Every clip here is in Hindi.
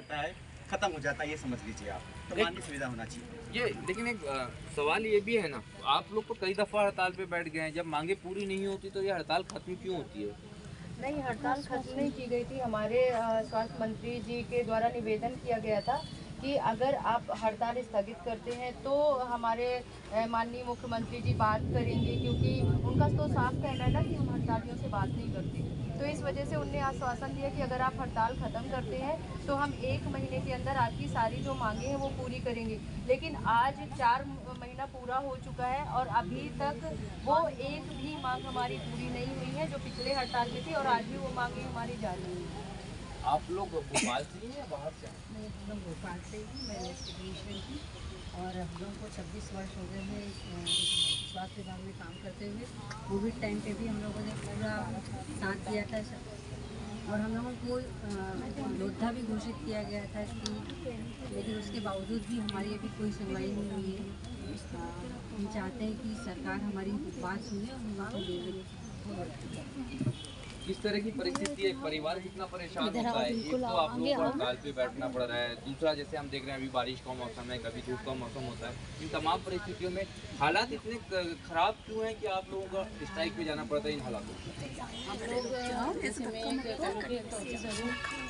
करता है, खत्म हो जाता है, ये समझ लीजिए आप। तो मानवीय सुविधा होना चाहिए ये। लेकिन एक सवाल ये भी है ना, आप लोग तो कई दफ़ा हड़ताल पे बैठ गए हैं, जब मांगे पूरी नहीं होती तो ये हड़ताल खत्म क्यों होती है? नहीं, हड़ताल खत्म नहीं की गई थी। हमारे स्वास्थ्य मंत्री जी के द्वारा निवेदन किया गया था कि अगर आप हड़ताल स्थगित करते हैं तो हमारे माननीय मुख्यमंत्री जी बात करेंगे, क्योंकि उनका तो साफ कहना है ना कि हम हड़तालियों से बात नहीं करते। तो इस वजह से उनने आश्वासन दिया कि अगर आप हड़ताल ख़त्म करते हैं तो हम 1 महीने के अंदर आपकी सारी जो मांगे हैं वो पूरी करेंगे। लेकिन आज 4 महीना पूरा हो चुका है और अभी तक वो एक भी मांग हमारी पूरी नहीं हुई है जो पिछले हड़ताल में थी, और आज भी वो मांगे हमारी जारी हुई है। आप लोग भोपाल से हैं या बाहर से हैं? मैं एकदम भोपाल से ही, मैं टेक्नीशियन थी और हम लोगों को 26 वर्ष हो गए हैं स्वास्थ्य विभाग में काम करते हुए। कोविड टाइम पे भी हम लोगों ने पूरा साथ दिया था और हम लोगों को योद्धा भी घोषित किया गया था कि, लेकिन उसके बावजूद भी हमारी अभी कोई सुनवाई नहीं हुई है। हम चाहते हैं कि सरकार हमारी बात सुने और हम लोग ले। किस तरह की परिस्थिति है, परिवार कितना परेशान होता है? एक तो आप लोगों को हड़ताल पे बैठना पड़ रहा है, दूसरा जैसे हम देख रहे हैं अभी बारिश का मौसम है, कभी धूप का मौसम होता है। इन तमाम परिस्थितियों में हालात इतने खराब क्यों हैं कि आप लोगों का स्ट्राइक पे जाना पड़ता है इन हालातों में?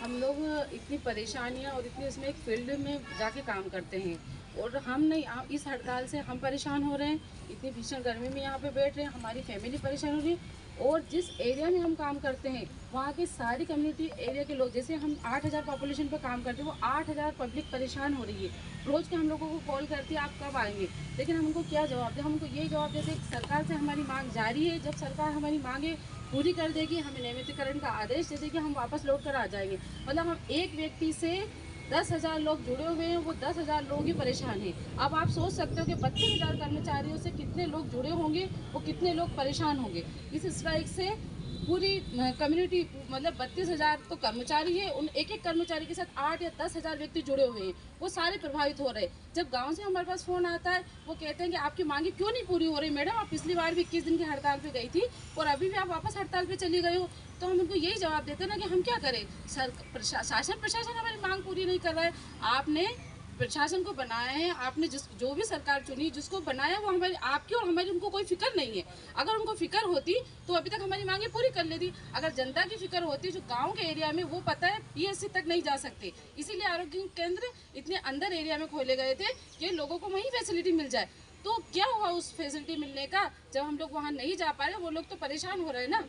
हम लोग इतनी परेशानियाँ और इतनी इसमें एक फील्ड में जाके काम करते हैं और हम नहीं, इस हड़ताल से हम परेशान हो रहे हैं। इतनी भीषण गर्मी में यहाँ पे बैठ रहे हैं, हमारी फैमिली परेशान हो रही है। और जिस एरिया में हम काम करते हैं वहाँ के सारी कम्युनिटी एरिया के लोग, जैसे हम 8000 पॉपुलेशन पर काम करते हैं, वो 8000 पब्लिक परेशान हो रही है। रोज़ के हम लोगों को कॉल करती है आप कब आएंगे, लेकिन हम उनको क्या जवाब दें? हम उनको यही जवाब देते हैं सरकार से हमारी मांग जारी है, जब सरकार हमारी मांगे पूरी कर देगी, हमें नियमितीकरण का आदेश दे देगी, हम वापस लौट कर आ जाएंगे। मतलब हम एक व्यक्ति से 10,000 लोग जुड़े हुए हैं, वो 10,000 लोग ही परेशान हैं। अब आप सोच सकते हो कि 32,000 कर्मचारियों से कितने लोग जुड़े होंगे, वो कितने लोग परेशान होंगे। इस स्ट्राइक से पूरी कम्युनिटी, मतलब 32,000 तो कर्मचारी है, उन एक एक कर्मचारी के साथ 8 या 10,000 व्यक्ति जुड़े हुए हैं, वो सारे प्रभावित हो रहे हैं। जब गांव से हमारे पास फ़ोन आता है, वो कहते हैं कि आपकी मांगे क्यों नहीं पूरी हो रही मैडम, आप पिछली बार भी 21 दिन की हड़ताल पे गई थी और अभी भी आप वापस हड़ताल पे चली गई हो। तो हम उनको यही जवाब देते हैं ना कि हम क्या करें, शासन प्रशासन हमारी मांग पूरी नहीं कर रहा है। आपने प्रशासन को बनाया है, आपने जो भी सरकार चुनी, जिसको बनाया वो हमारी, आपकी और हमारी उनको कोई फिक्र नहीं है। अगर उनको फिक्र होती तो अभी तक हमारी मांगे पूरी कर लेती। अगर जनता की फिक्र होती, जो गांव के एरिया में, वो पता है PSC तक नहीं जा सकते, इसीलिए आरोग्य केंद्र इतने अंदर एरिया में खोले गए थे कि लोगों को वहीं फैसिलिटी मिल जाए। तो क्या हुआ उस फैसिलिटी मिलने का, जब हम लोग वहाँ नहीं जा पा रहे, वो लोग तो परेशान हो रहे हैं ना।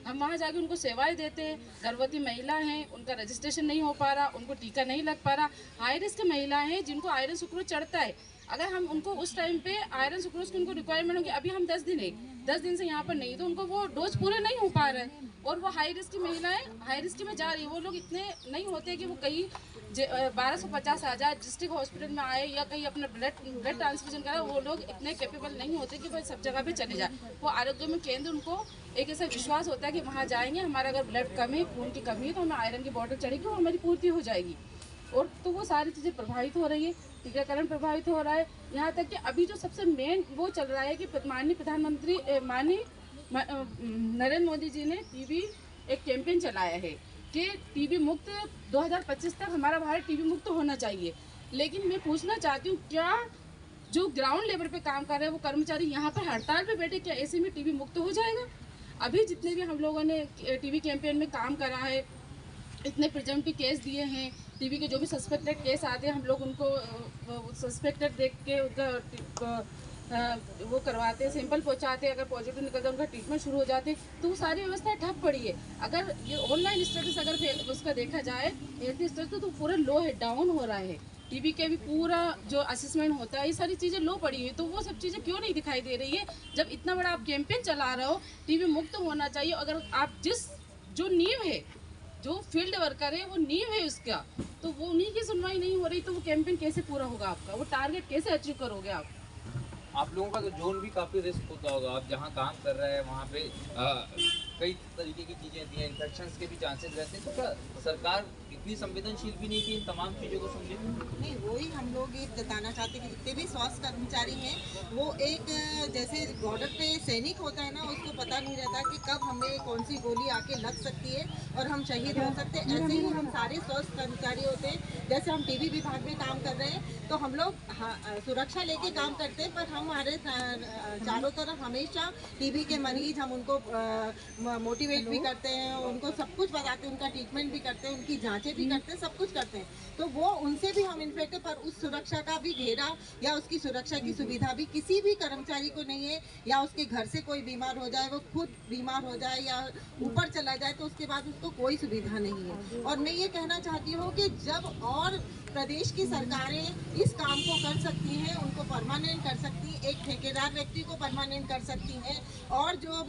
हम वहाँ जाके उनको सेवाएं देते हैं। गर्भवती महिला हैं, उनका रजिस्ट्रेशन नहीं हो पा रहा, उनको टीका नहीं लग पा रहा। हाई रिस्क महिला हैं जिनको आयरन सुक्रोज चढ़ता है, अगर हम उनको उस टाइम पे आयरन सुक्रोज की उनको रिक्वायरमेंट होगी, अभी हम 10 दिन है, 10 दिन से यहाँ पर नहीं, तो उनको वो डोज पूरे नहीं हो पा रहे हैं। और वो हाई रिस्क की महिलाएं हाई रिस्क में जा रही है, वो लोग इतने नहीं होते कि वो कहीं 1250 आ डिस्ट्रिक्ट हॉस्पिटल में आए या कहीं अपना ब्लड ट्रांसफ्यूजन कराए, वो लोग इतने कैपेबल नहीं होते कि वो सब जगह पे चले जाए। वो आरोग्य में केंद्र, उनको एक ऐसा विश्वास होता है कि वहाँ जाएंगे, हमारा अगर ब्लड कम है, खून की कमी है, तो हमें आयरन की बॉटल चढ़ेगी और हमारी पूर्ति हो जाएगी। और तो वो सारी चीज़ें प्रभावित हो रही है, टीकाकरण प्रभावित हो रहा है। यहाँ तक कि अभी जो सबसे मेन वो चल रहा है कि माननीय प्रधानमंत्री नरेंद्र मोदी जी ने टीबी एक कैंपेन चलाया है कि टीबी मुक्त 2025 तक हमारा भारत टीबी मुक्त होना चाहिए। लेकिन मैं पूछना चाहती हूँ, क्या जो ग्राउंड लेवल पे काम कर रहे हैं वो कर्मचारी यहाँ पर हड़ताल पे बैठे, क्या ऐसे में टीबी मुक्त हो जाएगा? अभी जितने भी हम लोगों ने टीबी कैंपेन में काम करा है, इतने प्रिजम्पटिव केस दिए हैं, टीबी के जो भी सस्पेक्टेड केस आते हैं, हम लोग उनको सस्पेक्टेड देख के उनका वो करवाते हैं, सैंपल पहुंचाते हैं, अगर पॉजिटिव निकलता है उनका ट्रीटमेंट शुरू हो जाते हैं। तो वो सारी व्यवस्थाएं ठप पड़ी है। अगर ये ऑनलाइन स्टेटस अगर उसका देखा जाए, हेल्थ स्टेटस तो पूरा लो है, डाउन हो रहा है। टीबी के भी पूरा जो असेसमेंट होता है, ये सारी चीज़ें लो पड़ी हुई, तो वो सब चीज़ें क्यों नहीं दिखाई दे रही है? जब इतना बड़ा आप कैंपेन चला रहे हो, टीबी मुक्त होना चाहिए। अगर आप जो नींव है, जो फील्ड वर्कर है, वो नींव है उसका, तो वो उन्हीं की सुनवाई नहीं हो रही, तो वो कैंपेन कैसे पूरा होगा आपका? वो टारगेट कैसे अचीव करोगे आप लोगों का तो जोन भी काफ़ी रिस्क होता होगा। आप जहाँ काम कर रहे हैं वहाँ पे कई तरीके की चीज़ें होती हैं, इन्फेक्शंस के भी चांसेस रहते हैं। तो क्या सरकार इतनी संवेदनशील भी नहीं थी इन तमाम चीज़ों को समझे? नहीं, वही हम लोग ये बताना चाहते हैं कि जितने भी स्वास्थ्य कर्मचारी हैं, वो एक जैसे बॉर्डर पे सैनिक होता है ना, उसको पता नहीं रहता कि कब हमें कौन सी गोली आके लग सकती है और हम शहीद हो सकते हैं। ऐसे ही हम सारे स्वास्थ्य कर्मचारी होते हैं। जैसे हम टीवी विभाग में काम कर रहे हैं तो हम लोग सुरक्षा लेके काम करते हैं, पर हम हमारे चारों तरफ हमेशा टीबी के मरीज हम उनको मोटिवेट भी करते हैं, उनको सब कुछ बताते हैं, उनका ट्रीटमेंट भी करते हैं, उनकी जांचें भी करते हैं, सब कुछ करते हैं। तो वो उनसे भी हम इन्फेक्टेड, पर उस सुरक्षा का भी घेरा या उसकी सुरक्षा की सुविधा भी किसी भी कर्मचारी को नहीं है। या उसके घर से कोई बीमार हो जाए, वो खुद बीमार हो जाए या ऊपर चला जाए तो उसके बाद उसको कोई सुविधा नहीं है। और मैं ये कहना चाहती हूँ कि जब और प्रदेश की सरकारें इस काम को कर सकती हैं, उनको परमानेंट कर सकती हैं, एक ठेकेदार व्यक्ति को परमानेंट कर सकती हैं, और जो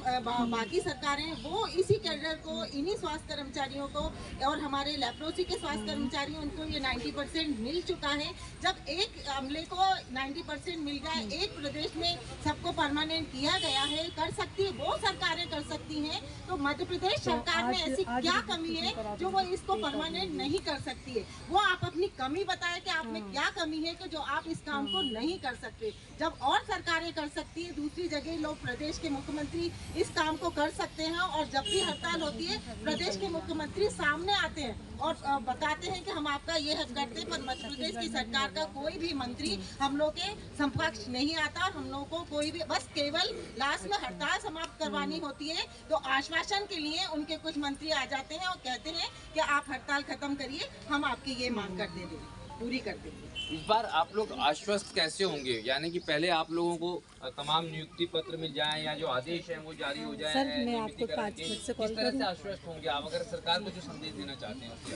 बाकी सरकारें हैं वो इसी कैडर को, इन्हीं स्वास्थ्य कर्मचारियों को, और हमारे लेप्रोसी के स्वास्थ्य कर्मचारी उनको ये 90% मिल चुका है। जब एक अमले को 90% मिल जाए, एक प्रदेश में सबको परमानेंट किया गया है, कर सकती है, वो सरकारें कर सकती हैं, तो मध्य प्रदेश सरकार में ऐसी क्या कमी है जो वो इसको परमानेंट नहीं कर सकती है? वो आप अपनी कमी बताएं कि आप में क्या कमी है कि जो आप इस काम को नहीं कर सकते। जब और सरकारें कर सकती है, दूसरी जगह लोग, प्रदेश के मुख्यमंत्री इस काम को कर सकते हैं, और जब भी हड़ताल होती है प्रदेश के मुख्यमंत्री सामने आते हैं और बताते हैं कि हम आपका ये हक करते हैं, पर मध्य प्रदेश की सरकार का कोई भी मंत्री हम लोग के समकक्ष नहीं आता, और हम लोग को कोई भी, बस केवल लास्ट में हड़ताल समाप्त करवानी होती है तो आश्वासन के लिए उनके कुछ मंत्री आ जाते हैं और कहते हैं कि आप हड़ताल खत्म करिए, हम आपकी ये मांग कर देंगे, पूरी कर देंगे। इस बार आप लोग आश्वस्त कैसे होंगे? यानी कि पहले आप लोगों को तमाम नियुक्ति पत्र मिल जाएं या जो आदेश हैं वो जारी हो जाए, सर मैं आपको 5 मिनट से किस तरह से आश्वस्त होंगे आप अगर सरकार को जो संदेश देना चाहते हैं उसके?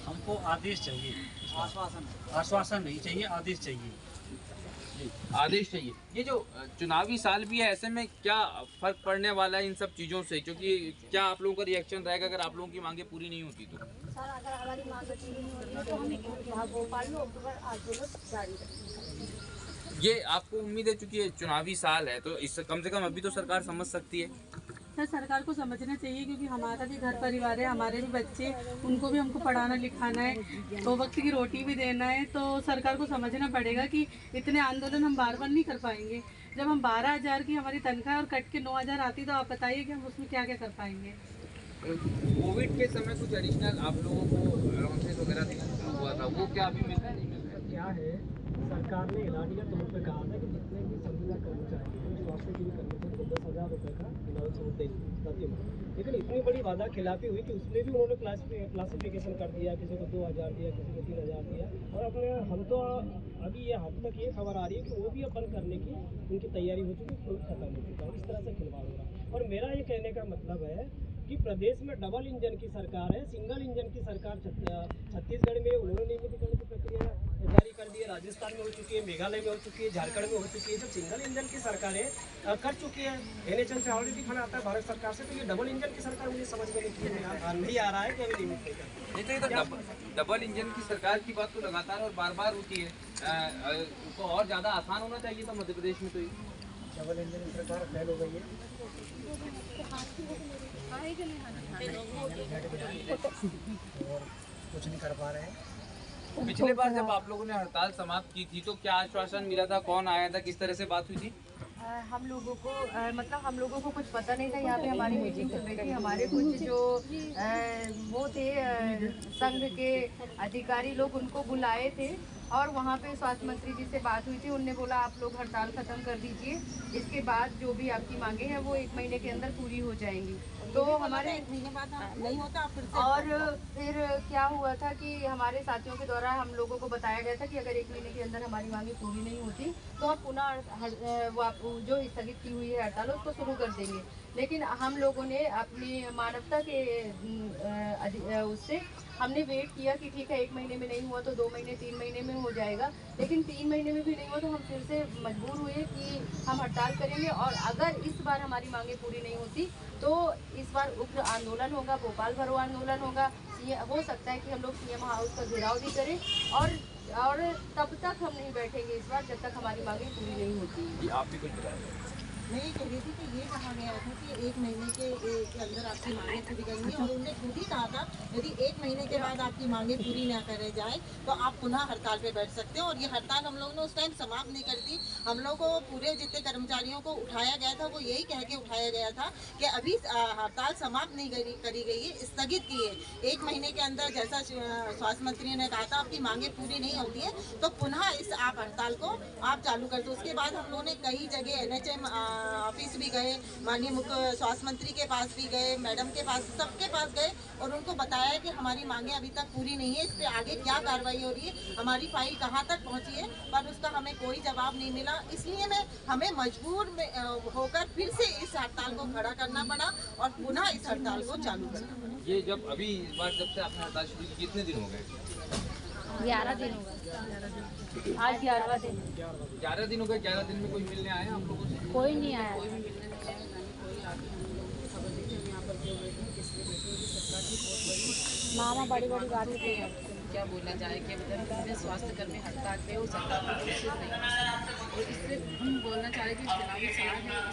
हमको आदेश चाहिए, आश्वासन नहीं चाहिए, आदेश चाहिए। आदेश चाहिए। ये जो चुनावी साल भी है, ऐसे में क्या फर्क पड़ने वाला है इन सब चीज़ों से? क्योंकि क्या आप लोगों का रिएक्शन रहेगा अगर आप लोगों की मांगे पूरी नहीं होती तो? सर अगर हमारी मांग पूरी नहीं होती है तो हम भोपाल में अक्टूबर आंदोलन जारी रखेंगे। ये आपको उम्मीद है, चूंकि ये चुनावी साल है तो इससे कम से कम अभी तो सरकार समझ सकती है। सर सरकार को समझना चाहिए, क्योंकि हमारा भी घर परिवार है, हमारे भी बच्चे, उनको भी हमको पढ़ाना लिखाना है, तो वक्त की रोटी भी देना है, तो सरकार को समझना पड़ेगा कि इतने आंदोलन हम बार बार नहीं कर पाएंगे। जब हम 12,000 की हमारी तनख्वाह और कट के 9,000 आती तो आप बताइए कि हम उसमें क्या क्या कर पाएंगे। कोविड के समय कुछ एडिशनल आप लोगों को अलाउंसेस वगैरह देना शुरू हुआ था, वो क्या अभी मिल रहा है, नहीं मिल रहा है? क्या है, सरकार ने इलानिया तौर पर कहा था कि जितने भी संविदा कर्मचारी हैं, स्वास्थ्य के लिए कर्मचारी को 10,000 रुपये का अलाउंस देंगे, लेकिन इतनी बड़ी वादा खिलाफी हुई कि उसमें भी उन्होंने क्लासिफिकेशन कर दिया, किसी को 2,000 दिया, किसी को 3,000 दिया, और अपने हम तो अभी ये हम तक ये खबर आ रही है कि वो भी अब बंद करने की उनकी तैयारी हो चुकी है, खत्म हो चुका है। इस तरह से खिलवाड़ हो रहा है। और मेरा ये कहने का मतलब है कि प्रदेश में डबल इंजन की सरकार है, सिंगल इंजन की सरकार छत्तीसगढ़ में उन्होंने नियमितीकरण की प्रक्रिया जारी कर दी है, राजस्थान में हो चुकी है, मेघालय में हो चुकी है, झारखंड में हो चुकी है। जब सिंगल इंजन की सरकारें कर चुकी है, NHM से ऑलरेडी फंड आता है भारत सरकार से, तो ये डबल इंजन की सरकार मुझे समझ में नहीं आ रहा है कि अभी लिमिट नहीं नहीं तो ये तो डबल इंजन की सरकार की बात तो लगातार और बार बार होती है, तो और ज़्यादा आसान होना चाहिए था मध्य प्रदेश में। तो ये डबल इंजन की सरकार फेल हो गई है, और कुछ नहीं कर पा रहे हैं। पिछले बार जब आप लोगों ने हड़ताल समाप्त की थी तो क्या आश्वासन मिला था, कौन आया था, किस तरह से बात हुई थी? हम लोगों को मतलब हम लोगों को कुछ पता नहीं था, यहाँ पे हमारी मीटिंग चल रही थी, हमारे कुछ जो वो थे संघ के अधिकारी लोग, उनको बुलाए थे और वहाँ पे स्वास्थ्य मंत्री जी से बात हुई थी। उनने बोला आप लोग हड़ताल ख़त्म कर दीजिए, इसके बाद जो भी आपकी मांगे हैं वो 1 महीने के अंदर पूरी हो जाएंगी। तो हमारे 1 महीने बाद नहीं होता फिर से। और फिर क्या हुआ था कि हमारे साथियों के द्वारा हम लोगों को बताया गया था कि अगर 1 महीने के अंदर हमारी मांगे पूरी नहीं होती तो हम पुनः जो स्थगित की हुई है हड़ताल उसको शुरू कर देंगे। लेकिन हम लोगों ने अपनी मानवता के उससे हमने वेट किया कि ठीक है 1 महीने में नहीं हुआ तो 2 महीने 3 महीने में हो जाएगा, लेकिन 3 महीने में भी नहीं हुआ तो हम फिर से मजबूर हुए कि हम हड़ताल करेंगे। और अगर इस बार हमारी मांगे पूरी नहीं होती तो इस बार उग्र आंदोलन होगा, भोपाल भरो आंदोलन होगा। हो सकता है कि हम लोग CM हाउस का घेराव भी करें और तब तक हम नहीं बैठेंगे इस बार जब तक हमारी मांगे पूरी नहीं होती। आप भी कुछ बताएं। मैं ये कह रही थी कि ये कहा गया था कि 1 महीने के अंदर आपकी मांगें पूरी करेंगी और उन्होंने खुद ही कहा था यदि 1 महीने के बाद आपकी मांगें पूरी ना करे जाए तो आप पुनः हड़ताल पे बैठ सकते हैं। और ये हड़ताल हम लोगों ने उस टाइम समाप्त नहीं कर दी। हम लोग को पूरे जितने कर्मचारियों को उठाया गया था वो यही कह के उठाया गया था कि अभी हड़ताल समाप्त नहीं करी गई है, स्थगित की है। 1 महीने के अंदर जैसा स्वास्थ्य मंत्री ने कहा था आपकी मांगें पूरी नहीं होती है तो पुनः इस आप हड़ताल को आप चालू कर दो। उसके बाद हम लोगों ने कई जगह NHM ऑफिस भी गए, माननीय मुख्य स्वास्थ्य मंत्री के पास भी गए, मैडम के पास, सबके पास गए और उनको बताया कि हमारी मांगें अभी तक पूरी नहीं है, इस पे आगे क्या कार्रवाई हो रही है, हमारी फाइल कहाँ तक पहुँची है, पर उसका हमें कोई जवाब नहीं मिला। इसलिए हमें मजबूर होकर फिर से इस हड़ताल को खड़ा करना पड़ा और पुनः इस हड़ताल को चालू करना पड़ा। ये जब अभी इस बार जब से आपने हड़ताल शुरू की कितने दिन हो गए? 11 दिन हो गए, आज 11वां दिन। 11 दिन हो गए। 11 दिन में कोई मिलने आया आप लोगों से? कोई नहीं आया। कोई भी मिलने नहीं आया, ना ही कोई आगे हम लोगों को खबर दी थी। हम यहाँ पर जो बैठे हैं इसलिए बैठे हैं कि सरकार की बहुत बड़ी मामा बड़ी बड़ी बातें पे क्या बोला जाए कि मतलब इतने स्वास्थ्य कर्मी हड़ताल पे और सरकार को दूषित नहीं। और इससे हम बोलना चाह रहे हैं कि चुनावी सलाह है